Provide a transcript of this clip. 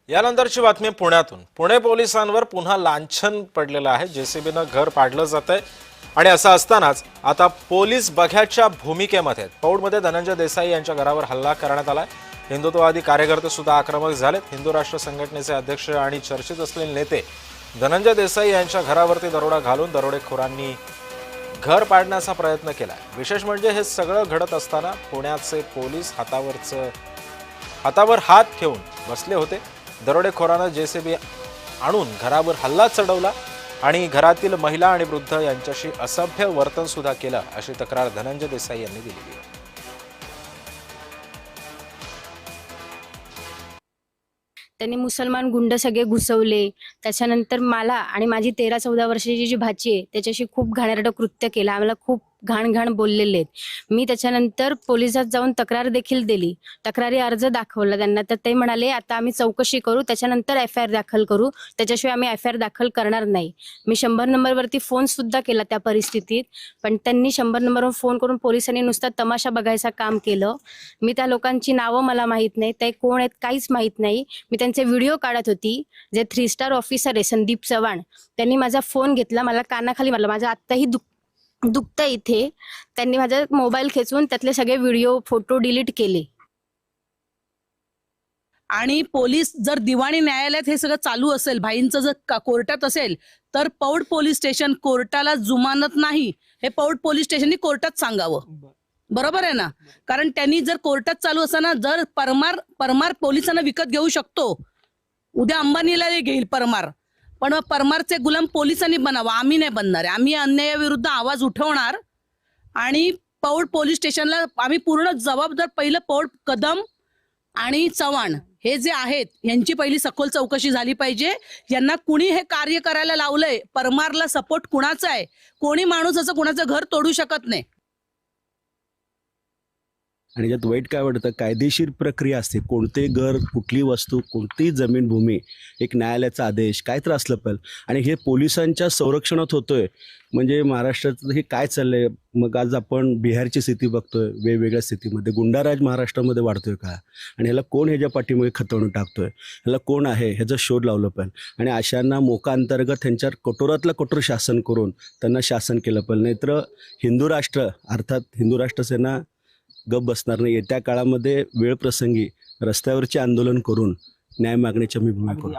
यानंतरची बातमी पुण्यातून। पुणे पोलिसांवर पुन्हा लांछन पडलेलं आहे। जेसीबीनं घर पाडलं जातंय आणि असं असतानाच आता पोलीस बघ्याच्या भूमिकेमध्ये पौडमध्ये धनंजय देसाई यांच्या घरावर हल्ला करण्यात आलाय। हिंदुत्ववादी कार्यकर्ते सुद्धा आक्रमक झालेत। हिंदू राष्ट्र संघटनेचे अध्यक्ष आणि चर्चित असलेले नेते धनंजय देसाई यांच्या घरावरती दरोडा घालून दरोडेखोरांनी घर पाडण्याचा प्रयत्न केलाय। विशेष म्हणजे हे सगळं घडत असताना पुण्याचे पोलीस हातावर हात ठेवून बसले होते। दरोडेखोरांना जेसीबी आणून घरावर हल्ला चढवला आणि घरातील महिला आणि वृद्ध यांच्याशी असभ्य वर्तन सुद्धा केलं, अशी तक्रार धनंजय देसाई यांनी दिली आहे। त्यांनी मुसलमान गुंड सगळे घुसवले। त्याच्यानंतर मला आणि माझी 13-14 वर्षाची जी भाची आहे त्याच्याशी खूप घाणेरडं कृत्य केलं। आम्हाला खूप घाण बोललेले आहेत। मी त्याच्यानंतर पोलिसात जाऊन तक्रार देखील दिली, तक्रारी अर्ज दाखवला त्यांना। तर ते म्हणाले आता आम्ही चौकशी करू, त्याच्यानंतर FIR दाखल करू, त्याच्याशिवाय आम्ही FIR दाखल करणार नाही। मी 100 नंबरवरती फोन सुद्धा केला त्या परिस्थितीत, पण त्यांनी 100 नंबरवर फोन करून पोलिसांनी नुसता तमाशा बघायचं काम केलं। मी त्या लोकांची नावं मला माहित नाही, ते कोण आहेत काहीच माहित नाही। मी त्यांचे व्हिडिओ काढत होती। जे 3 स्टार ऑफिसर आहे संदीप चव्हाण, त्यांनी माझा फोन घेतला, मला कानाखाली मारलं। माझं आत्ताही दुखतं इथे। त्यांनी माझा मोबाईल खेचून त्यातले सगळे व्हिडिओ फोटो डिलीट केले। आणि पोलीस जर दिवाणी न्यायालयात हे सगळं चालू असेल, भाईंचं जर कोर्टात असेल, तर पौड पोलीस स्टेशन कोर्टाला जुमानत नाही, हे पौड पोलीस स्टेशननी कोर्टात सांगावं। बरोबर आहे ना? कारण त्यांनी जर कोर्टात चालू असताना जर परमार पोलिसांना विकत घेऊ शकतो, उद्या अंबानीला घेईल परमार, पण परमारचे गुलाम पोलिसांनी बनावा, आम्ही नाही बनणार आहे। आम्ही अन्यायाविरुद्ध आवाज उठवणार आणि पौड पोलीस स्टेशनला आम्ही पूर्ण जबाबदार, पहिलं पौड कदम आणि चव्हाण हे जे आहेत यांची पहिली सखोल चौकशी झाली पाहिजे। यांना कुणी हे कार्य करायला लावलंय, परमारला सपोर्ट कुणाचा आहे? कोणी माणूस असं कुणाचं घर तोडू शकत नाही। आणि यात वाईट काय वाटतं, कायदेशीर प्रक्रिया असते। कोणते घर, कुठली वस्तू, कोणती जमीन भूमी, एक न्यायालयाचा आदेश काय तर असलं पाहिजे। आणि हे पोलिसांच्या संरक्षणात होतोय म्हणजे महाराष्ट्रात हे काय चाललंय? मग आज आपण बिहारची स्थिती बघतोय, वेगवेगळ्या स्थितीमध्ये गुंडाराज महाराष्ट्रामध्ये वाढतोय का? आणि ह्याला कोण ह्याच्या पाठीमागे खतवणूक टाकतोय? ह्याला कोण आहे ह्याचा शोध लावलं पाहिजे। आणि अशांना मोका अंतर्गत त्यांच्यावर कठोरातलं कठोर शासन करून त्यांना शासन केलं पाहिजे। नाहीतर हिंदू राष्ट्र अर्थात हिंदू राष्ट्र सेना गप बसणार नाही। येत्या काळामध्ये वेळ प्रसंगी रस्त्यावरचे आंदोलन करून न्याय मागण्याची मी भूमिका करू।